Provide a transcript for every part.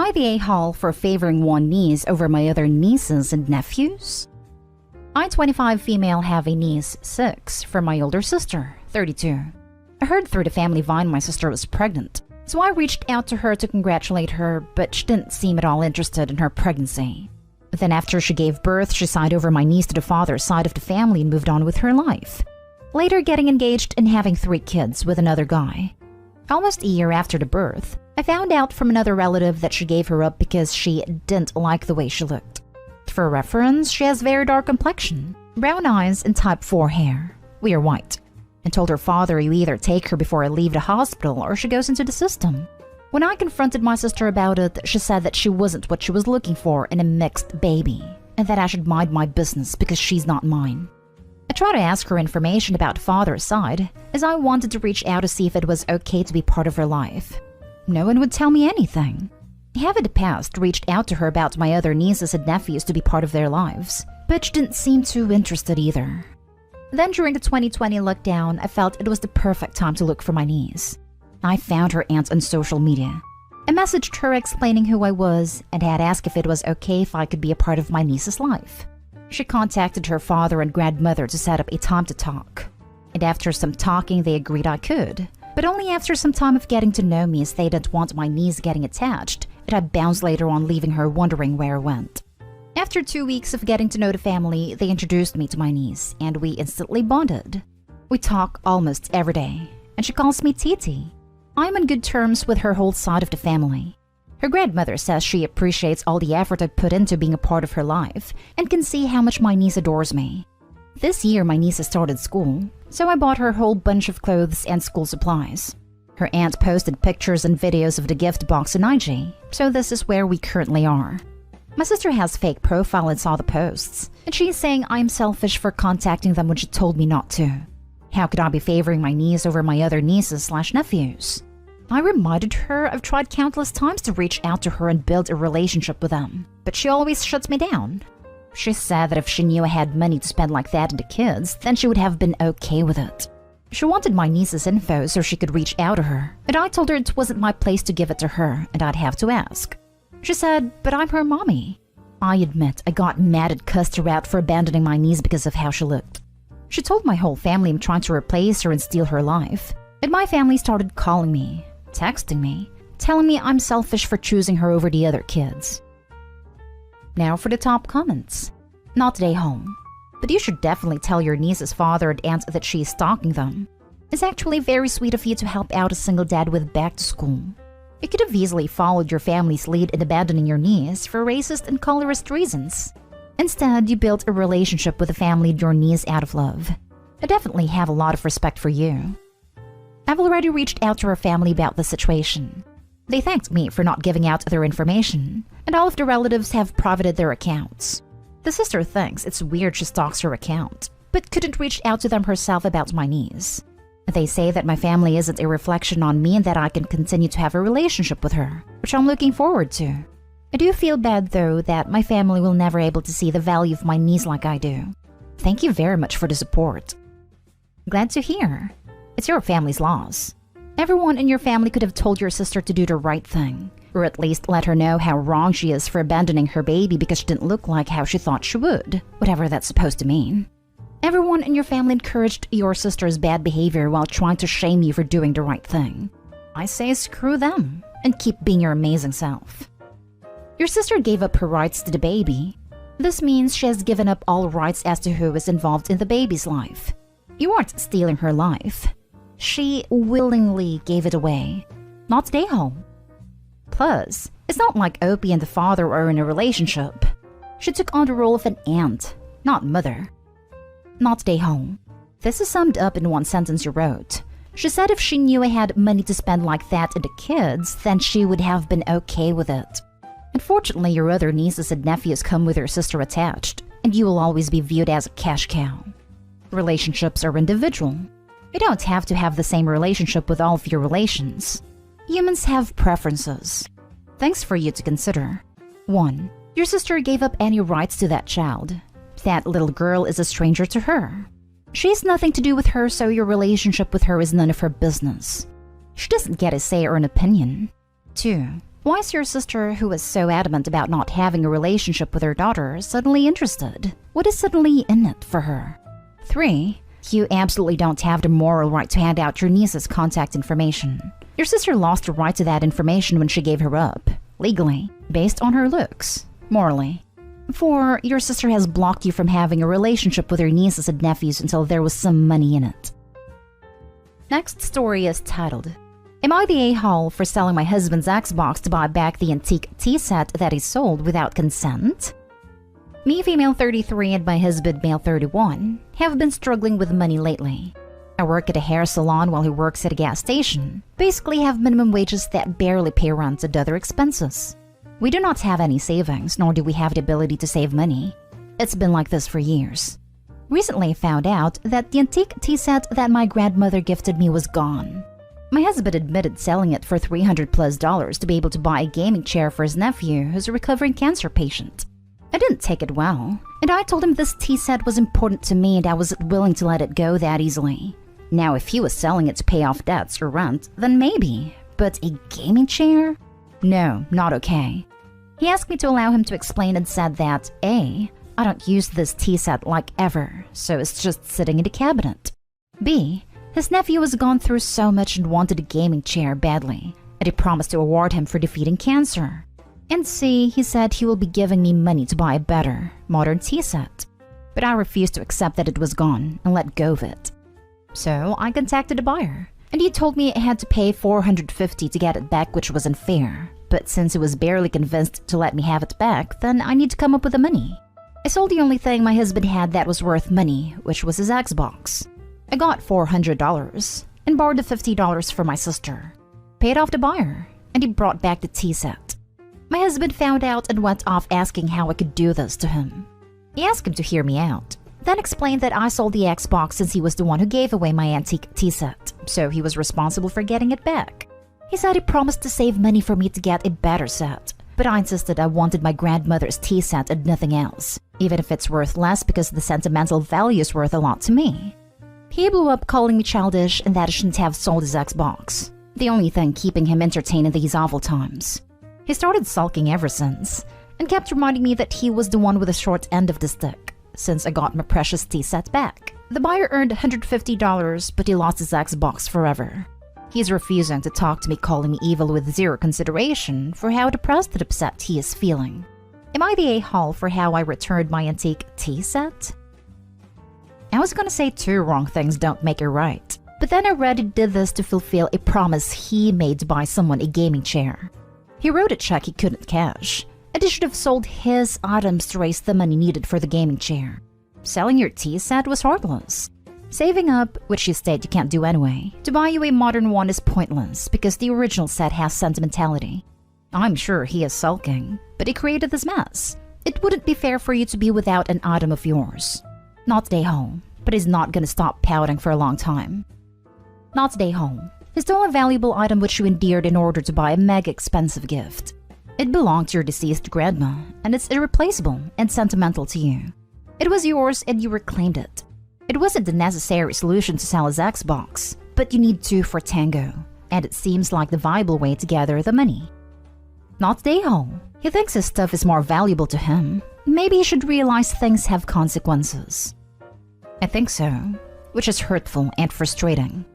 I the a-hole for favoring one niece over my other nieces and nephews? I-25 female have a niece, 6, from my older sister, 32. I heard through the family vine my sister was pregnant, so I reached out to her to congratulate her, but she didn't seem at all interested in her pregnancy. Then after she gave birth, she signed over my niece to the father's side of the family and moved on with her life, later getting engaged and having 3 kids with another guy. Almost a year after the birth, I found out from another relative that she gave her up because she didn't like the way she looked. For reference, she has very dark complexion, brown eyes, and type 4 hair. We are white. And told her father, you either take her before I leave the hospital or she goes into the system. When I confronted my sister about it, she said that she wasn't what she was looking for in a mixed baby, and that I should mind my business because she's not mine. I tried to ask her information about father's side, as I wanted to reach out to see if it was okay to be part of her life. No one would tell me anything. I have in the past reached out to her about my other nieces and nephews to be part of their lives, but she didn't seem too interested either. Then during the 2020 lockdown, I felt it was the perfect time to look for my niece. I found her aunt on social media. I messaged her explaining who I was and had asked if it was okay if I could be a part of my niece's life. She contacted her father and grandmother to set up a time to talk. And after some talking, they agreed I could, but only after some time of getting to know me, as they didn't want my niece getting attached, and I bounced later on, leaving her wondering where I went. After 2 weeks of getting to know the family, they introduced me to my niece, and we instantly bonded. We talk almost every day, and she calls me Titi. I'm on good terms with her whole side of the family. Her grandmother says she appreciates all the effort I put into being a part of her life and can see how much my niece adores me. This year my niece has started school, so I bought her a whole bunch of clothes and school supplies. Her aunt posted pictures and videos of the gift box on IG, so this is where we currently are. My sister has fake profile and saw the posts, and she's saying I'm selfish for contacting them when she told me not to. How could I be favoring my niece over my other nieces/nephews? I reminded her I've tried countless times to reach out to her and build a relationship with them, but she always shuts me down. She said that if she knew I had money to spend like that on the kids, then she would have been okay with it. She wanted my niece's info so she could reach out to her, and I told her it wasn't my place to give it to her and I'd have to ask. She said, but I'm her mommy. I admit I got mad and cussed her out for abandoning my niece because of how she looked. She told my whole family I'm trying to replace her and steal her life, and my family started calling me, texting me, telling me I'm selfish for choosing her over the other kids. Now for the top comments. Not today home, but you should definitely tell your niece's father and aunt that she's stalking them. It's actually very sweet of you to help out a single dad with back to school. You could have easily followed your family's lead in abandoning your niece for racist and colorist reasons. Instead, you built a relationship with the family and your niece out of love. I definitely have a lot of respect for you. I've already reached out to her family about the situation. They thanked me for not giving out their information, and all of the relatives have privated their accounts. The sister thinks it's weird she stalks her account, but couldn't reach out to them herself about my niece. They say that my family isn't a reflection on me and that I can continue to have a relationship with her, which I'm looking forward to. I do feel bad though that my family will never able to see the value of my niece like I do. Thank you very much for the support. Glad to hear. It's your family's loss. Everyone in your family could have told your sister to do the right thing, or at least let her know how wrong she is for abandoning her baby because she didn't look like how she thought she would, whatever that's supposed to mean. Everyone in your family encouraged your sister's bad behavior while trying to shame you for doing the right thing. I say screw them, and keep being your amazing self. Your sister gave up her rights to the baby. This means she has given up all rights as to who is involved in the baby's life. You aren't stealing her life. She willingly gave it away. Not today home. Plus, it's not like Opie and the father are in a relationship. She took on the role of an aunt, not mother. Not today home. This is summed up in one sentence you wrote. She said if she knew I had money to spend like that on the kids, then she would have been okay with it. Unfortunately, your other nieces and nephews come with your sister attached, and you will always be viewed as a cash cow. Relationships are individual. You don't have to have the same relationship with all of your relations. Humans have preferences. Things for you to consider. 1. Your sister gave up any rights to that child. That little girl is a stranger to her. She has nothing to do with her, so your relationship with her is none of her business. She doesn't get a say or an opinion. 2. Why is your sister, who was so adamant about not having a relationship with her daughter, suddenly interested? What is suddenly in it for her? 3. You absolutely don't have the moral right to hand out your niece's contact information. Your sister lost the right to that information when she gave her up, legally, based on her looks, morally. 4. Your sister has blocked you from having a relationship with her nieces and nephews until there was some money in it. Next story is titled, Am I the a-hole for selling my husband's Xbox to buy back the antique tea set that he sold without consent? Me, female 33, and my husband, male 31, have been struggling with money lately. I work at a hair salon while he works at a gas station. Basically have minimum wages that barely pay rent and other expenses. We do not have any savings, nor do we have the ability to save money. It's been like this for years. Recently I found out that the antique tea set that my grandmother gifted me was gone. My husband admitted selling it for $300+ to be able to buy a gaming chair for his nephew who's a recovering cancer patient. I didn't take it well, and I told him this tea set was important to me and I wasn't willing to let it go that easily. Now if he was selling it to pay off debts or rent, then maybe, but a gaming chair? No, not okay. He asked me to allow him to explain and said that A, I don't use this tea set like ever, so it's just sitting in the cabinet. B, his nephew has gone through so much and wanted a gaming chair badly, and he promised to award him for defeating cancer. And C, he said he will be giving me money to buy a better, modern tea set. But I refused to accept that it was gone and let go of it. So I contacted the buyer, and he told me I had to pay $450 to get it back, which was unfair. But since he was barely convinced to let me have it back, then I need to come up with the money. I sold the only thing my husband had that was worth money, which was his Xbox. I got $400 and borrowed the $50 for my sister, paid off the buyer, and he brought back the tea set. My husband found out and went off asking how I could do this to him. He asked him to hear me out, then explained that I sold the Xbox since he was the one who gave away my antique tea set, so he was responsible for getting it back. He said he promised to save money for me to get a better set, but I insisted I wanted my grandmother's tea set and nothing else, even if it's worth less because the sentimental value is worth a lot to me. He blew up calling me childish and that I shouldn't have sold his Xbox, the only thing keeping him entertained in these awful times. He started sulking ever since, and kept reminding me that he was the one with the short end of the stick, since I got my precious tea set back. The buyer earned $150, but he lost his Xbox forever. He's refusing to talk to me, calling me evil with zero consideration for how depressed and upset he is feeling. Am I the a-hole for how I returned my antique tea set? I was gonna say 2 wrong things don't make it right, but then I read he did this to fulfill a promise he made to buy someone a gaming chair. He wrote a check he couldn't cash, and he should have sold his items to raise the money needed for the gaming chair. Selling your tea set was heartless. Saving up, which you state you can't do anyway, to buy you a modern one is pointless because the original set has sentimentality. I'm sure he is sulking, but he created this mess. It wouldn't be fair for you to be without an item of yours. Not day home, but he's not gonna stop pouting for a long time. Not day home. He stole a valuable item which you endeared in order to buy a mega expensive gift. It belonged to your deceased grandma, and it's irreplaceable and sentimental to you. It was yours and you reclaimed it. It wasn't the necessary solution to sell his Xbox, but you need 2 for tango, and it seems like the viable way to gather the money. Not day home. He thinks his stuff is more valuable to him. Maybe he should realize things have consequences. I think so, which is hurtful and frustrating.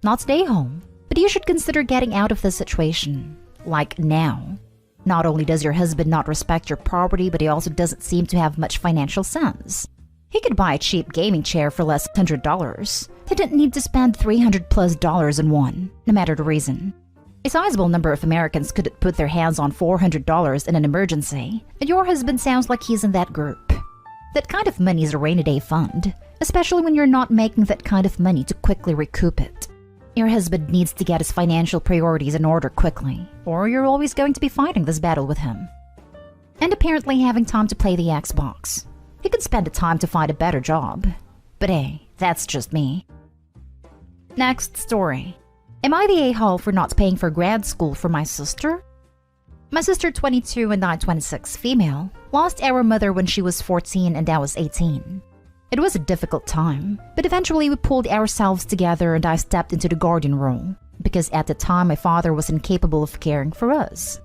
Not stay home, but you should consider getting out of this situation, like now. Not only does your husband not respect your property, but he also doesn't seem to have much financial sense. He could buy a cheap gaming chair for less than $100. He didn't need to spend $300+ in one, no matter the reason. A sizable number of Americans couldn't put their hands on $400 in an emergency, and your husband sounds like he's in that group. That kind of money is a rainy day fund, especially when you're not making that kind of money to quickly recoup it. Your husband needs to get his financial priorities in order quickly, or you're always going to be fighting this battle with him. And apparently having time to play the Xbox. He could spend the time to find a better job. But hey, that's just me. Next story. Am I the a-hole for not paying for grad school for my sister? My sister, 22 and I, 26, female, lost our mother when she was 14 and I was 18. It was a difficult time, but eventually we pulled ourselves together and I stepped into the guardian role, because at the time my father was incapable of caring for us.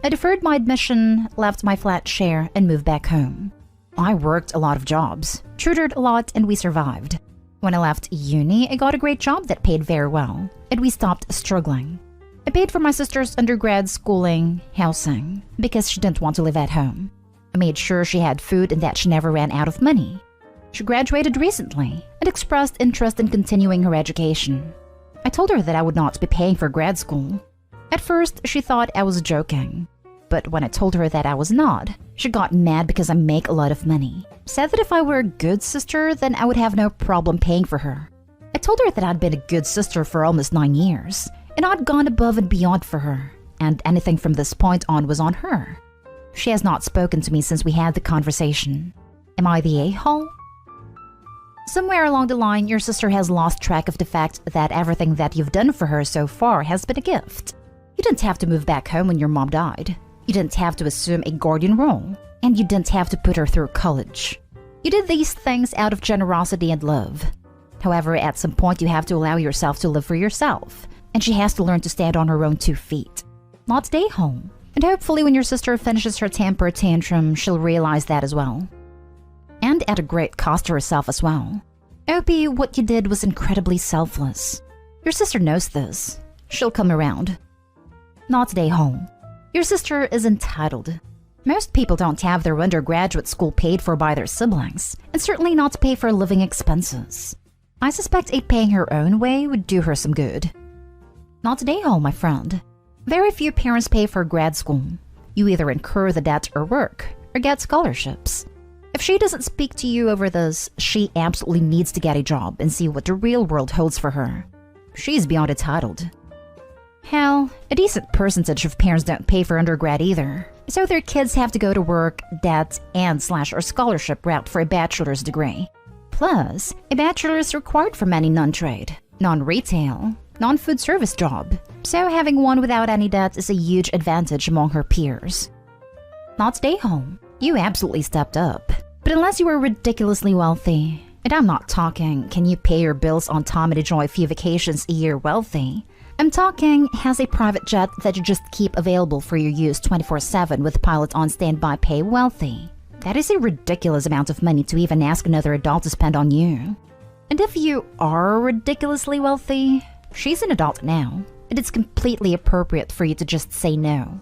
I deferred my admission, left my flat share, and moved back home. I worked a lot of jobs, tutored a lot, and we survived. When I left uni, I got a great job that paid very well, and we stopped struggling. I paid for my sister's undergrad schooling, housing, because she didn't want to live at home. I made sure she had food and that she never ran out of money. She graduated recently and expressed interest in continuing her education. I told her that I would not be paying for grad school. At first, she thought I was joking. But when I told her that I was not, she got mad because I make a lot of money. Said that if I were a good sister, then I would have no problem paying for her. I told her that I'd been a good sister for almost 9 years, and I'd gone above and beyond for her, and anything from this point on was on her. She has not spoken to me since we had the conversation. Am I the a-hole? Somewhere along the line, your sister has lost track of the fact that everything that you've done for her so far has been a gift. You didn't have to move back home when your mom died. You didn't have to assume a guardian role, and you didn't have to put her through college. You did these things out of generosity and love. However, at some point you have to allow yourself to live for yourself, and she has to learn to stand on her own 2 feet. Not stay home. And hopefully when your sister finishes her temper tantrum, she'll realize that as well. And at a great cost to herself as well. Opie, what you did was incredibly selfless. Your sister knows this. She'll come around. Not stay home. Your sister is entitled. Most people don't have their undergraduate school paid for by their siblings, and certainly not to pay for living expenses. I suspect a paying her own way would do her some good. Not stay home, my friend. Very few parents pay for grad school. You either incur the debt or work, or get scholarships. If she doesn't speak to you over this, she absolutely needs to get a job and see what the real world holds for her. She's beyond entitled. Hell, a decent percentage of parents don't pay for undergrad either, so their kids have to go to work, debt, and/or scholarship route for a bachelor's degree. Plus, a bachelor is required for any non-trade, non-retail, non-food service job, so having one without any debt is a huge advantage among her peers. Not stay home. You absolutely stepped up. But unless you are ridiculously wealthy, and I'm not talking can you pay your bills on time and enjoy a few vacations a year wealthy, I'm talking has a private jet that you just keep available for your use 24/7 with a pilot on standby pay wealthy. That is a ridiculous amount of money to even ask another adult to spend on you. And if you are ridiculously wealthy, she's an adult now, and it's completely appropriate for you to just say no.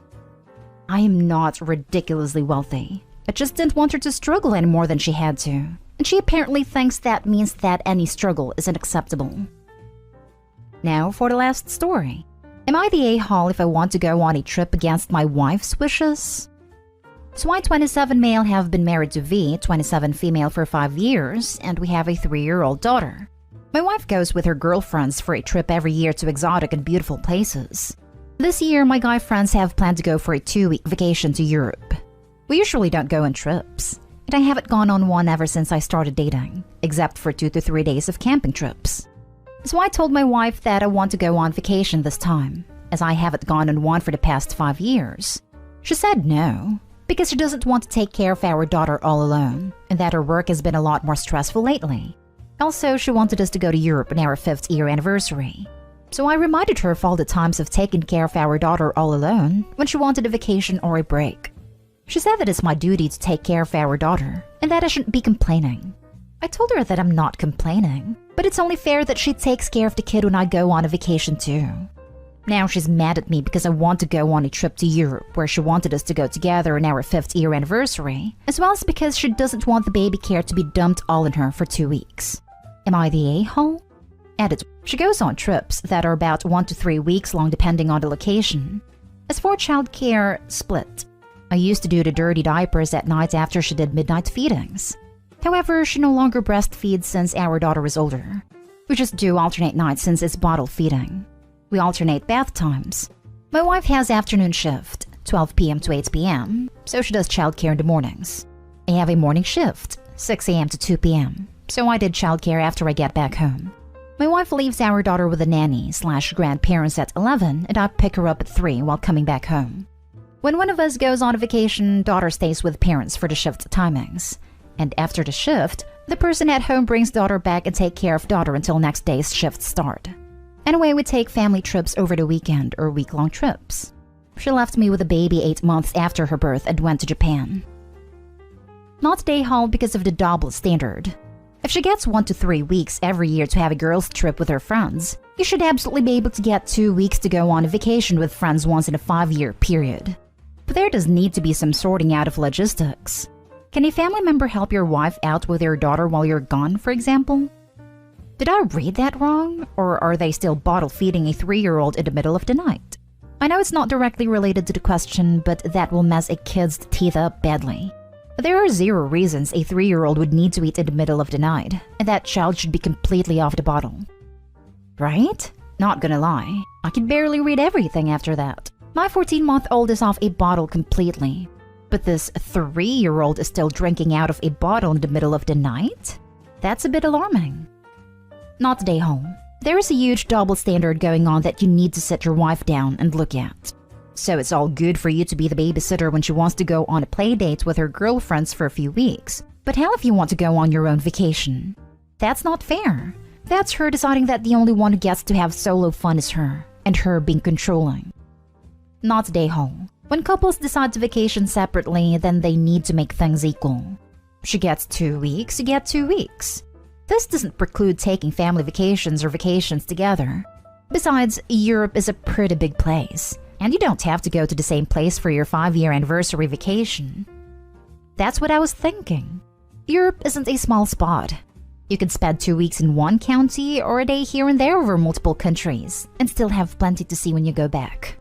I am not ridiculously wealthy. I just didn't want her to struggle any more than she had to, and she apparently thinks that means that any struggle is unacceptable. Now for the last story. Am I the a-hole if I want to go on a trip against my wife's wishes? So I, 27 male, have been married to V, 27 female, for 5 years, and we have a 3-year-old daughter. My wife goes with her girlfriends for a trip every year to exotic and beautiful places. This year, my guy friends have planned to go for a 2-week vacation to Europe. We usually don't go on trips, and I haven't gone on one ever since I started dating, except for 2 to 3 days of camping trips. So I told my wife that I want to go on vacation this time, as I haven't gone on one for the past 5 years. She said no, because she doesn't want to take care of our daughter all alone, and that her work has been a lot more stressful lately. Also, she wanted us to go to Europe on our 5th year anniversary. So I reminded her of all the times of taking care of our daughter all alone when she wanted a vacation or a break. She said that it's my duty to take care of our daughter, and that I shouldn't be complaining. I told her that I'm not complaining, but it's only fair that she takes care of the kid when I go on a vacation too. Now she's mad at me because I want to go on a trip to Europe where she wanted us to go together on our 5th year anniversary, as well as because she doesn't want the baby care to be dumped all on her for 2 weeks. Am I the a-hole? Edit. She goes on trips that are about 1 to 3 weeks long depending on the location. As for child care, split. I used to do the dirty diapers at night after she did midnight feedings. However, she no longer breastfeeds since our daughter is older. We just do alternate nights since it's bottle feeding. We alternate bath times. My wife has afternoon shift, 12 p.m. to 8 p.m., so she does childcare in the mornings. I have a morning shift, 6 a.m. to 2 p.m., so I did childcare after I get back home. My wife leaves our daughter with a nanny/grandparents at 11, and I pick her up at 3 while coming back home. When one of us goes on a vacation, daughter stays with parents for the shift timings. And after the shift, the person at home brings daughter back and take care of daughter until next day's shift start. Anyway, we take family trips over the weekend or week-long trips. She left me with a baby 8 months after her birth and went to Japan. Not day home because of the double standard. If she gets 1 to 3 weeks every year to have a girls' trip with her friends, you should absolutely be able to get 2 weeks to go on a vacation with friends once in a 5-year period. But there does need to be some sorting out of logistics. Can a family member help your wife out with your daughter while you're gone, for example? Did I read that wrong? Or are they still bottle feeding a 3-year-old in the middle of the night? I know it's not directly related to the question, but that will mess a kid's teeth up badly. There are 0 reasons a 3-year-old would need to eat in the middle of the night, and that child should be completely off the bottle. Right? Not gonna lie, I could barely read everything after that. My 14-month-old is off a bottle completely. But this 3-year-old is still drinking out of a bottle in the middle of the night? That's a bit alarming. Not day home. There is a huge double standard going on that you need to sit your wife down and look at. So it's all good for you to be the babysitter when she wants to go on a play date with her girlfriends for a few weeks. But how if you want to go on your own vacation? That's not fair. That's her deciding that the only one who gets to have solo fun is her, and her being controlling. Not day home. When couples decide to vacation separately, then they need to make things equal. She gets 2 weeks, you get 2 weeks. This doesn't preclude taking family vacations or vacations together. Besides, Europe is a pretty big place, and you don't have to go to the same place for your 5-year anniversary vacation. That's what I was thinking. Europe isn't a small spot. You can spend 2 weeks in one county or a day here and there over multiple countries, and still have plenty to see when you go back.